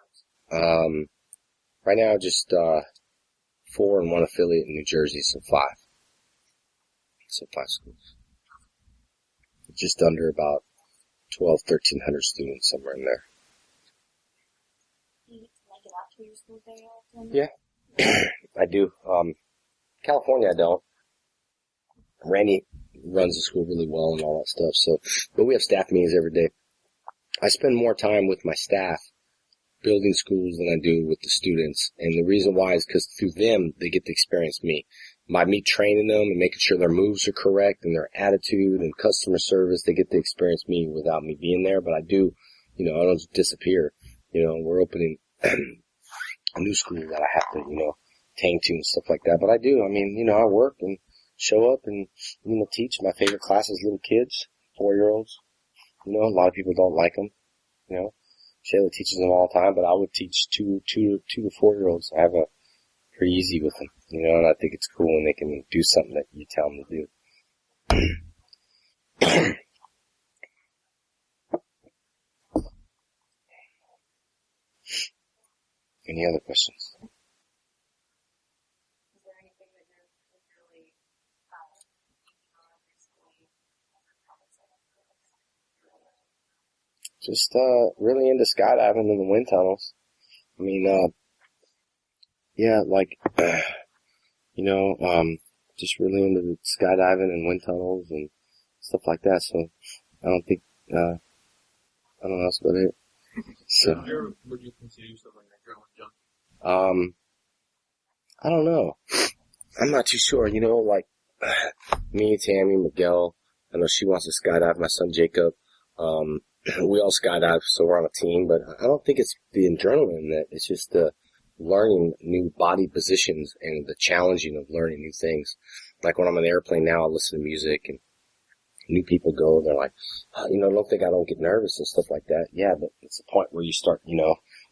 have? Right now just, 4 and 1 affiliate in New Jersey, so 5. So 5 schools. Just under about 1,300 students, somewhere in there. Do you get to make it out to your school very often? Yeah. I do. California, I don't. Randy runs the school really well and all that stuff, so, but we have staff meetings every day. I spend more time with my staff building schools than I do with the students, and the reason why is because through them, they get to experience me. By me training them and making sure their moves are correct and their attitude and customer service, they get to experience me without me being there, but I do, I don't just disappear. We're opening a new school that I have to, tang to and stuff like that, but I do. I mean, I work and show up and, teach. My favorite class is little kids, 4-year-olds. A lot of people don't like them, Shayla teaches them all the time, but I would teach 2 to 4-year-olds. I have a pretty easy with them, and I think it's cool when they can do something that you tell them to do. Any other questions? Is there anything that you're particularly thinking on recently? Just, really into skydiving in the wind tunnels. I mean, yeah, like, just really into the skydiving and wind tunnels and stuff like that. So I don't think, I don't know, that's about it. So, Would you consider yourself like an adrenaline junkie? I don't know. I'm not too sure. Like, me, Tammy, Miguel, I know she wants to skydive, my son Jacob, we all skydive, so we're on a team, but I don't think it's the adrenaline that it's just the learning new body positions and the challenging of learning new things. Like when I'm on the airplane now, I listen to music and new people go, they're like, don't think I don't get nervous and stuff like that. Yeah, but it's the point where you start,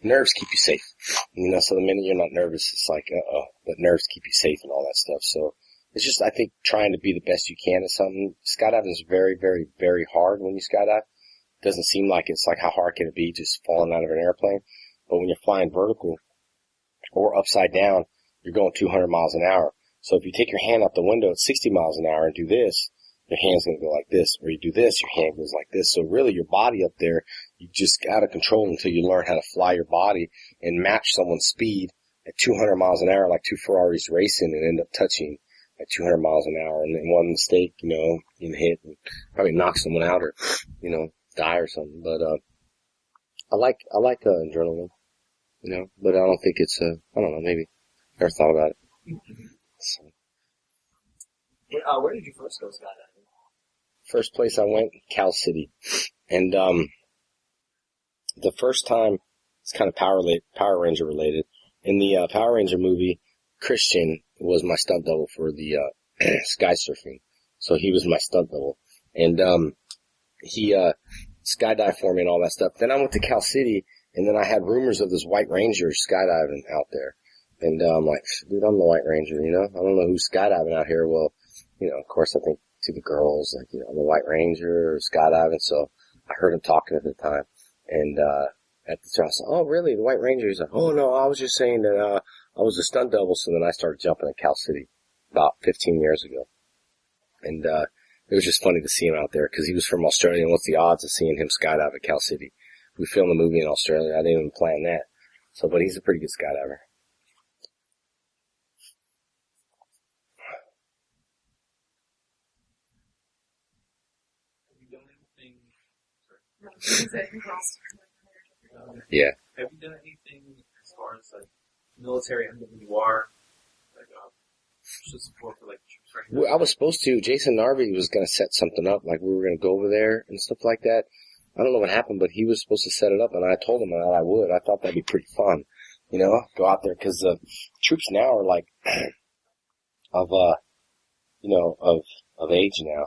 nerves keep you safe. So the minute you're not nervous, it's like, but nerves keep you safe and all that stuff. So it's just, I think, trying to be the best you can at something. Skydiving is very, very, very hard when you skydive. It doesn't seem like it's like, how hard can it be just falling out of an airplane? But when you're flying vertical or upside down, you're going 200 miles an hour. So if you take your hand out the window at 60 miles an hour and do this, your hand's going to go like this. Or you do this, your hand goes like this. So really your body up there, you just out of control until you learn how to fly your body and match someone's speed at 200 miles an hour like 2 Ferraris racing and end up touching at 200 miles an hour, and then one mistake, you hit and probably knock someone out or, die or something. But, I like adrenaline, but I don't think it's I don't know, maybe. Never thought about it. So. Where did you first go skydiving? First place I went, Cal City. And, the first time, it's kind of Power Ranger related. In the, Power Ranger movie, Christian was my stunt double for the, sky surfing. So he was my stunt double. And, he, skydived for me and all that stuff. Then I went to Cal City, and then I had rumors of this White Ranger skydiving out there. And, I'm like, dude, I'm the White Ranger, I don't know who's skydiving out here. Well, of course I think to the girls, like, I'm the White Ranger, skydiving. So I heard him talking at the time. And, at the time I said, oh, really? The White Ranger? He's like, oh, no, I was just saying that, I was a stunt double. So then I started jumping at Cal City about 15 years ago. And, it was just funny to see him out there because he was from Australia, and what's the odds of seeing him skydive at Cal City? We filmed the movie in Australia. I didn't even plan that. So, but he's a pretty good skydiver. Have you done anything? Yeah. Have you done anything as far as like military MWR, like just support for like troops right now? Well, I was supposed to. Jason Narby was going to set something up, like we were going to go over there and stuff like that. I don't know what happened, but he was supposed to set it up, and I told him that I would. I thought that'd be pretty fun, go out there, because the troops now are like of age now.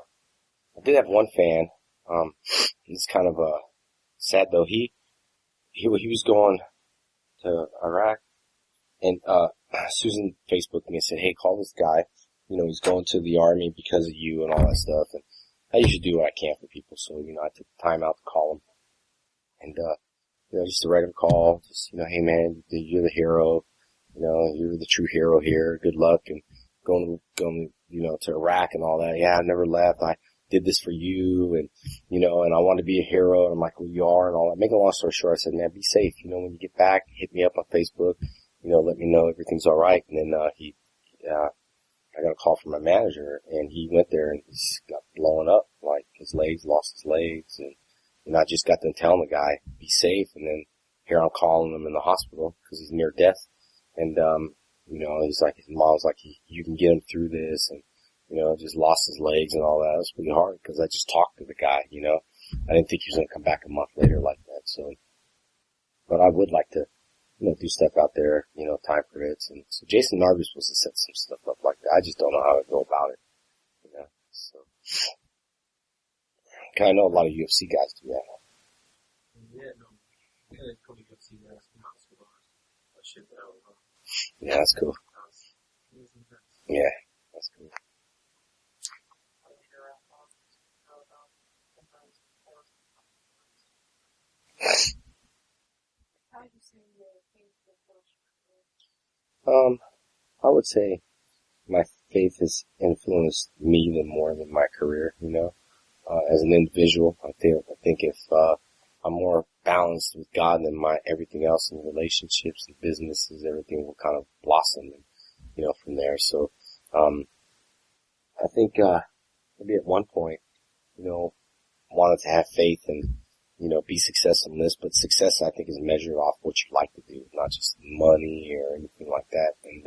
I did have one fan. It's kind of sad though. He was going to Iraq, and Susan Facebooked me and said, "Hey, call this guy. He's going to the army because of you and all that stuff." And I usually do what I can for people, so I took the time out to call him, and just a regular call. Just hey man, you're the hero. You're the true hero here. Good luck and going to Iraq and all that. Yeah, I never left. I did this for you, and and I want to be a hero. And I'm like, well, you are, and all that. Making a long story short, I said, man, be safe. When you get back, hit me up on Facebook. Let me know everything's all right. And then I got a call from my manager, and he went there and he got blown up, like lost his legs, and I just got done telling the guy, be safe. And then here I'm calling him in the hospital because he's near death, and he's like, his mom's like, you can get him through this, and just lost his legs and all that. It was pretty hard because I just talked to the guy, I didn't think he was going to come back a month later like that. So, but I would like to, do stuff out there, time credits. And so Jason Narby's supposed to set some stuff up like that. I just don't know how to go about it, so. I know a lot of UFC guys do that. Yeah, no. Yeah, they come to UFC guys from hospital. That shit that was on. Yeah, that's cool. Yeah, that's cool. I would say my faith has influenced me more than my career, as an individual. I think if, I'm more balanced with God than everything else in relationships and businesses, everything will kind of blossom and, from there. So, I think, maybe at one point, wanted to have faith and, be successful in this, but success I think is measured off what you like to do, not just money or anything like that. And,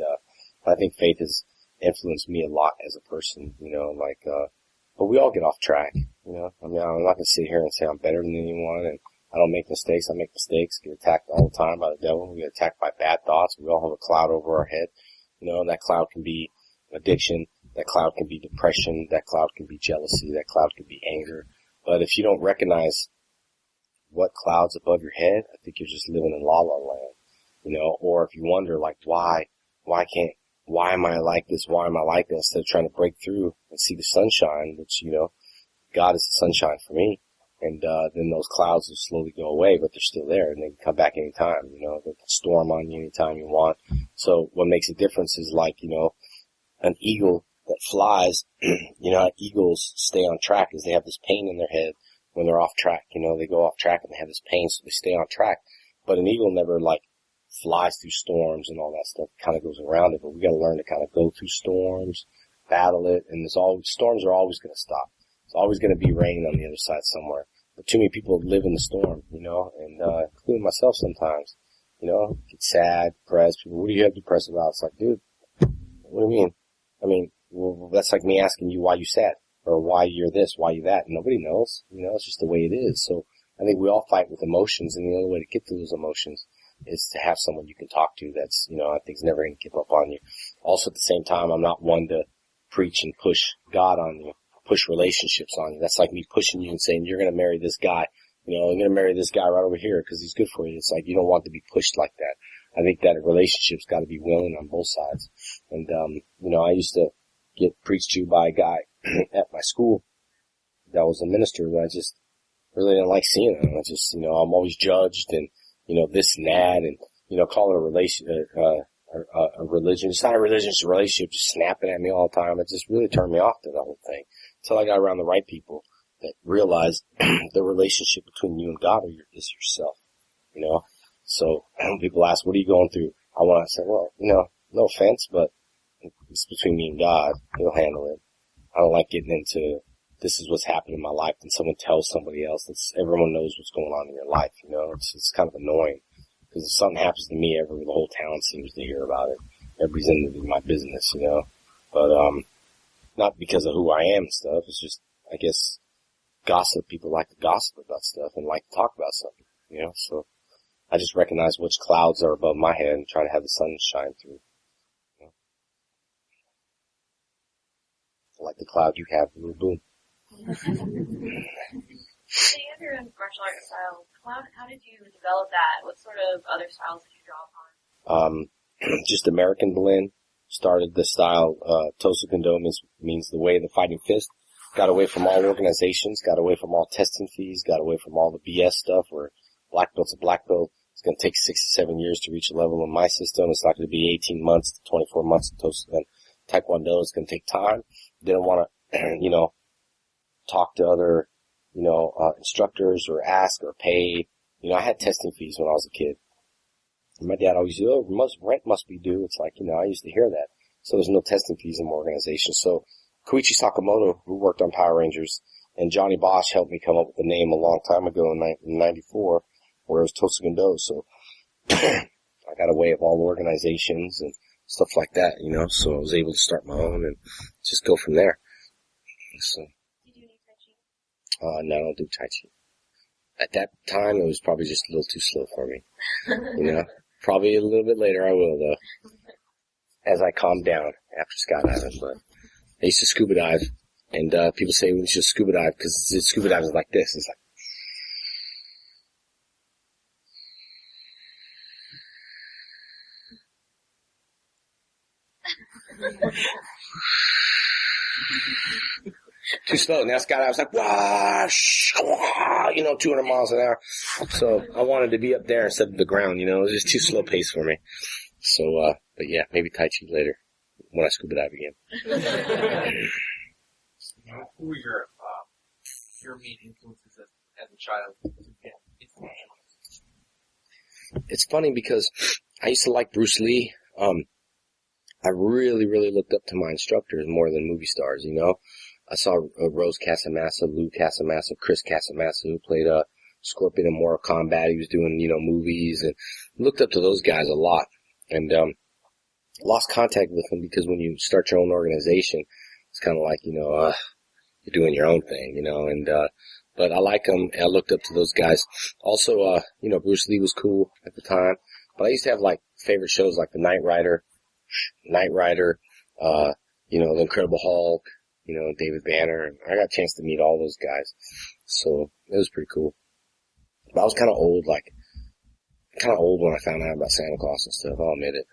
I think faith has influenced me a lot as a person, but we all get off track, I'm not going to sit here and say I'm better than anyone, and I don't make mistakes. I make mistakes, get attacked all the time by the devil. We get attacked by bad thoughts. We all have a cloud over our head, and that cloud can be addiction. That cloud can be depression. That cloud can be jealousy. That cloud can be anger. But if you don't recognize what cloud's above your head, I think you're just living in la la land, or if you wonder, like, why am I like this? Why am I like that? Instead of trying to break through and see the sunshine, which, God is the sunshine for me. And, then those clouds will slowly go away, but they're still there and they can come back anytime, they can storm on you anytime you want. So what makes a difference is like, an eagle that flies, how eagles stay on track is they have this pain in their head when they're off track, they go off track and they have this pain, so they stay on track. But an eagle never flies through storms and all that stuff. It kind of goes around it, but we got to learn to kind of go through storms, battle it, and storms are always going to stop. It's always going to be rain on the other side somewhere. But too many people live in the storm, and including myself sometimes, get sad, depressed. People, what do you have depressed about? It's like, dude, what do you mean? I mean, well, that's like me asking you why you sad, or why you're this, why you that. Nobody knows, it's just the way it is. So I think we all fight with emotions, and the only way to get through those emotions is to have someone you can talk to that's, I think is never going to give up on you. Also, at the same time, I'm not one to preach and push God on you, push relationships on you. That's like me pushing you and saying, you're going to marry this guy. I'm going to marry this guy right over here because he's good for you. It's like you don't want to be pushed like that. I think that a relationship's got to be willing on both sides. And, I used to get preached to by a guy at my school that was a minister, but I just really didn't like seeing him. I just, I'm always judged and, this and that, and, call it a religion. It's not a religion, it's a relationship, just snapping at me all the time. It just really turned me off to the whole thing. Until I got around the right people that realized the relationship between you and God is yourself, So when people ask, what are you going through? I want to say, well, no offense, but it's between me and God. He'll handle it. I don't like getting into, this is what's happened in my life, and someone tells somebody else. Everyone knows what's going on in your life, It's kind of annoying. Because if something happens to me, the whole town seems to hear about it. Everybody's into my business, But, not because of who I am and stuff. It's just, I guess, gossip. People like to gossip about stuff and like to talk about something, So I just recognize which clouds are above my head and try to have the sun shine through. Like the cloud you have, boom. So you have your own martial arts style. How did you develop that? What sort of other styles did you draw upon? Just American blend. Started the style, Tosu Kendo means the way of the fighting fist. Got away from all organizations, got away from all testing fees, got away from all the BS stuff where black belt's a black belt. It's going to take 6 to 7 years to reach a level in my system. It's not going to be 18 months to 24 months. And Taekwondo is going to take time. Didn't want to, talk to other, instructors or ask or pay. I had testing fees when I was a kid. And my dad always said, rent must be due. It's like, I used to hear that. So there's no testing fees in my organization. So Koichi Sakamoto, who worked on Power Rangers, and Johnny Bosch helped me come up with the name a long time ago in 94, where it was Tosu Kendo. So I got away of all organizations and stuff like that, so I was able to start my own and just go from there. So. Did you do any Tai Chi? No, I don't do Tai Chi. At that time, it was probably just a little too slow for me. Probably a little bit later I will, though. As I calm down after skydiving, but I used to scuba dive, and people say we should scuba dive because scuba dive is like this. It's like too slow. Now skydive was like, whoosh, 200 miles an hour. So I wanted to be up there instead of the ground, it was just too slow pace for me. So, but yeah, maybe Tai Chi later when I scuba dive again. Who were your main influences as a child to get into martial arts? It's funny because I used to like Bruce Lee. I really, really looked up to my instructors more than movie stars, I saw Rose Casamassa, Lou Casamassa, Chris Casamassa, who played Scorpion in Mortal Kombat. He was doing, movies, and looked up to those guys a lot. And lost contact with them because when you start your own organization, it's kind of like, you're doing your own thing, and but I like them, and I looked up to those guys. Also, Bruce Lee was cool at the time, but I used to have, favorite shows like The Knight Rider, The Incredible Hulk, David Banner, and I got a chance to meet all those guys. So it was pretty cool. But I was kind of old when I found out about Santa Claus and stuff. I'll admit it.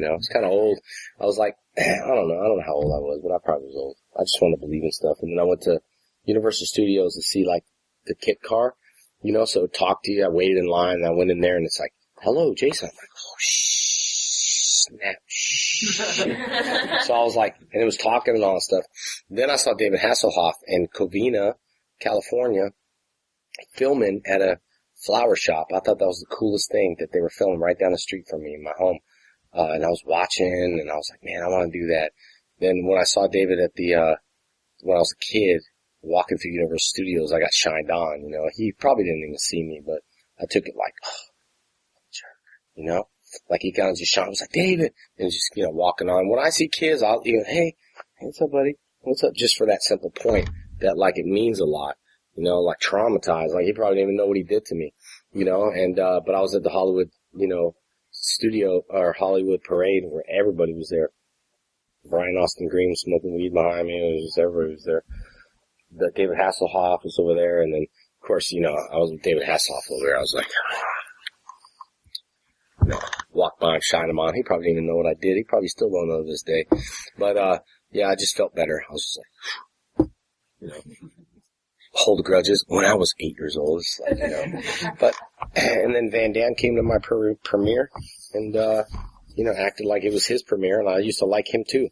I was kind of old. I was like, I don't know how old I was, but I probably was old. I just wanted to believe in stuff. And then I went to Universal Studios to see the kit car, so it talked to you. I waited in line and I went in there and it's like, hello, Jason. I'm like, oh, snap. So I was like, and it was talking and all that stuff. Then I saw David Hasselhoff in Covina, California, filming at a flower shop. I thought that was the coolest thing that they were filming right down the street from me in my home. And I was watching and I was like, man, I want to do that. then when I saw David at the, when I was a kid, walking through Universal Studios, I got shined on, you know. He probably didn't even see me, but I took it like, oh, jerk, you know. Like he kind of just shot. I was like, David, and just, you know, walking on. When I see kids, I'll, you know, hey, what's up, buddy? What's up? Just for that simple point that, like, it means a lot, you know, like traumatized. Like he probably didn't even know what he did to me, you know. And but I was at the Hollywood, you know, studio or Hollywood parade where everybody was there. Brian Austin Green was smoking weed behind me. It was just everybody was there. The David Hasselhoff was over there, and then of course, you know, I was with David Hasselhoff over there. I was like, you know, walked by and shined him on. He probably didn't even know what I did. He probably still don't know to this day. But yeah, I just felt better. I was just like, you know, hold grudges when I was 8 years old. It's like, you know, but and then Van Damme came to my premiere and you know, acted like it was his premiere, and I used to like him too.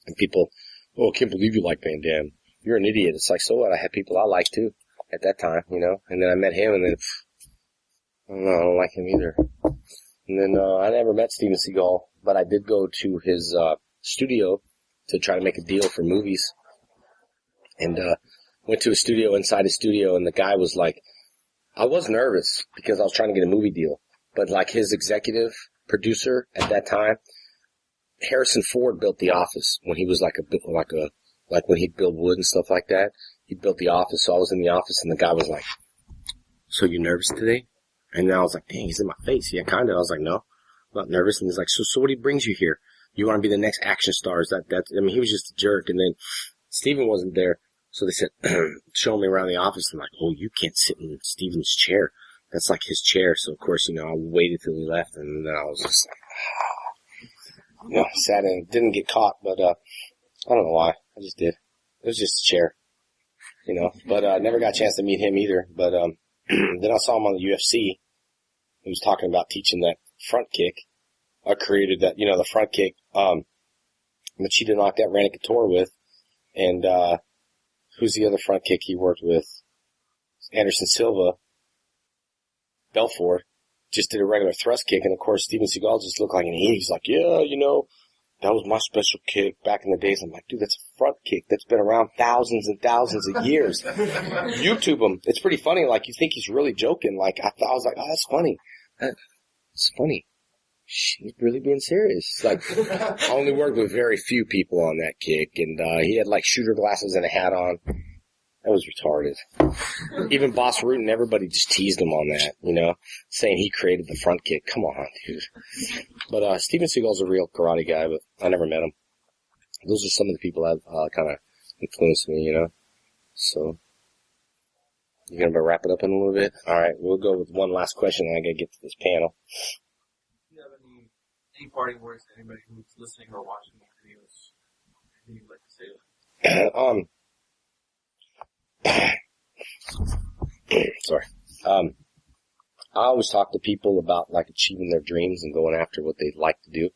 And people, oh, I can't believe you like Van Damme. You're an idiot. It's like, so what? I had people I liked too at that time, you know. And then I met him, and then I don't like him either. And then I never met Steven Seagal, but I did go to his studio to try to make a deal for movies. And went to a studio inside his studio, and the guy was like, I was nervous because I was trying to get a movie deal, but like his executive producer at that time, Harrison Ford built The Office when he was like when he'd build wood and stuff like that. He built The Office, so I was in the office, and the guy was like, so you nervous today? And then I was like, dang, he's in my face. Yeah, kind of. I was like, no, I'm not nervous. And he's like, so what brings you here? You want to be the next action star? Is that, I mean, he was just a jerk. And then Steven wasn't there. So they said, showing me around the office, and like, oh, you can't sit in Steven's chair. That's like his chair. So of course, you know, I waited till he left, and then I was just like, you know, sat in, didn't get caught, but, I don't know why. I just did. It was just a chair, you know, but, never got a chance to meet him either. But, then I saw him on the UFC. He was talking about teaching that front kick. I created that, you know, the front kick, Machida knocked out Randy Couture with. And, who's the other front kick he worked with? Anderson Silva. Belfort just did a regular thrust kick. And of course, Steven Seagal just looked like an idiot. He's like, yeah, you know, that was my special kick back in the days. I'm like, dude, that's a front kick that's been around thousands and thousands of years. YouTube him. It's pretty funny. Like, you think he's really joking. Like, I was like, oh, that's funny. It's funny. He's really being serious. Like, I only worked with very few people on that kick, and he had like shooter glasses and a hat on. That was retarded. Even Boss Root and everybody just teased him on that, you know, saying he created the front kick. Come on, dude. But Steven Seagal's a real karate guy, but I never met him. Those are some of the people that kind of influenced me, you know. So, you gonna wrap it up in a little bit? All right, we'll go with one last question, and I gotta get to this panel. Do you have any parting words to anybody who's listening or watching these videos? Anything you'd like to say? Sorry. I always talk to people about like achieving their dreams and going after what they'd like to do.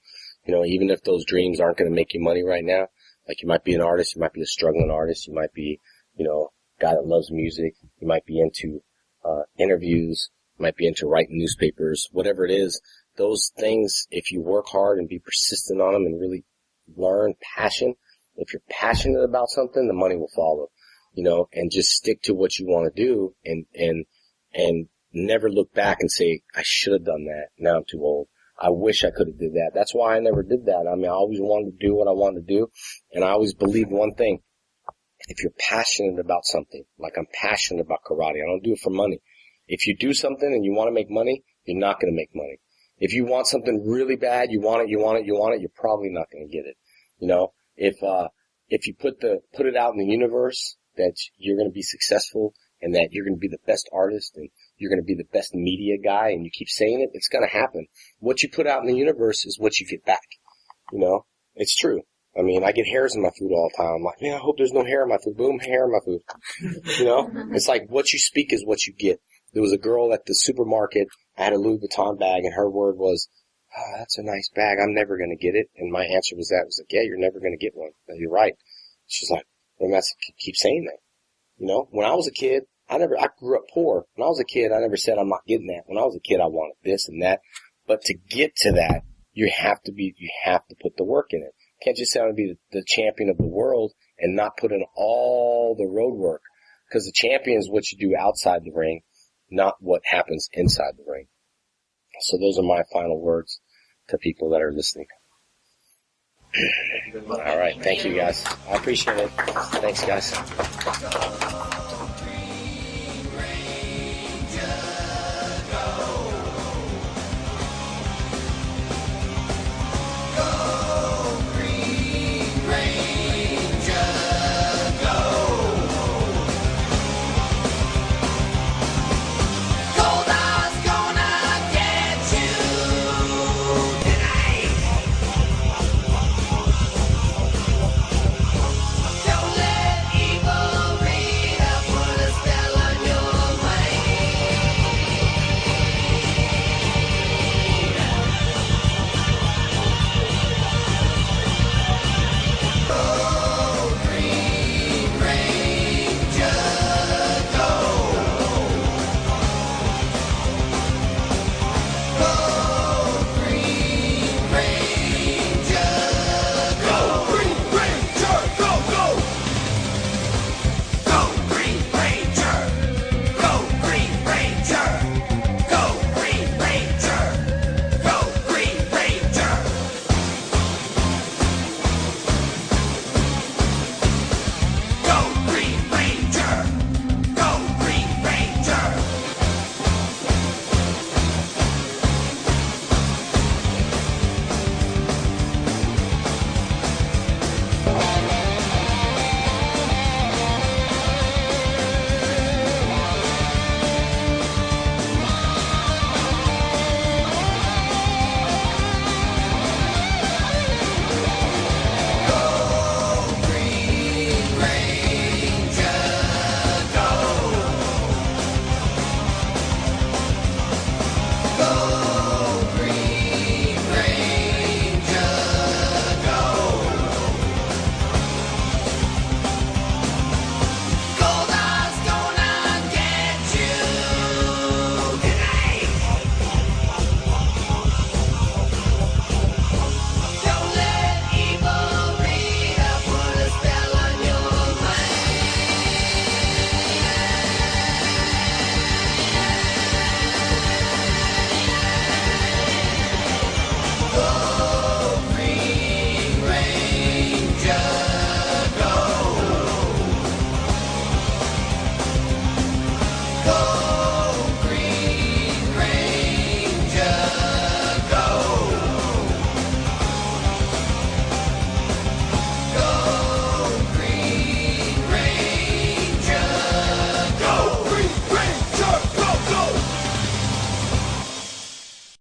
You know, even if those dreams aren't going to make you money right now, like you might be an artist, you might be a struggling artist, you might be, you know, a guy that loves music, you might be into, interviews, you might be into writing newspapers, whatever it is, those things, if you work hard and be persistent on them and really learn passion, if you're passionate about something, the money will follow. You know, and just stick to what you want to do and never look back and say, I should have done that. Now I'm too old. I wish I could have did that. That's why I never did that. I mean, I always wanted to do what I wanted to do. And I always believed one thing. If you're passionate about something, like I'm passionate about karate, I don't do it for money. If you do something and you want to make money, you're not going to make money. If you want something really bad, you want it, you're probably not going to get it. You know, if you put it out in the universe, that you're going to be successful and that you're going to be the best artist and you're going to be the best media guy and you keep saying it, it's going to happen. What you put out in the universe is what you get back. You know, it's true. I mean, I get hairs in my food all the time. I'm like, man, I hope there's no hair in my food. Boom, hair in my food. You know, it's like what you speak is what you get. There was a girl at the supermarket. I had a Louis Vuitton bag and her word was, oh, that's a nice bag. I'm never going to get it. And my answer was like, yeah, you're never going to get one. And you're right. She's like, and I keep saying that. You know, when I was a kid, I grew up poor. When I was a kid, I never said I'm not getting that. When I was a kid, I wanted this and that. But to get to that, you have to put the work in it. Can't just say I want to be the champion of the world and not put in all the road work. Because the champion is what you do outside the ring, not what happens inside the ring. So those are my final words to people that are listening. All right. Thank you, guys. I appreciate it. Thanks, guys.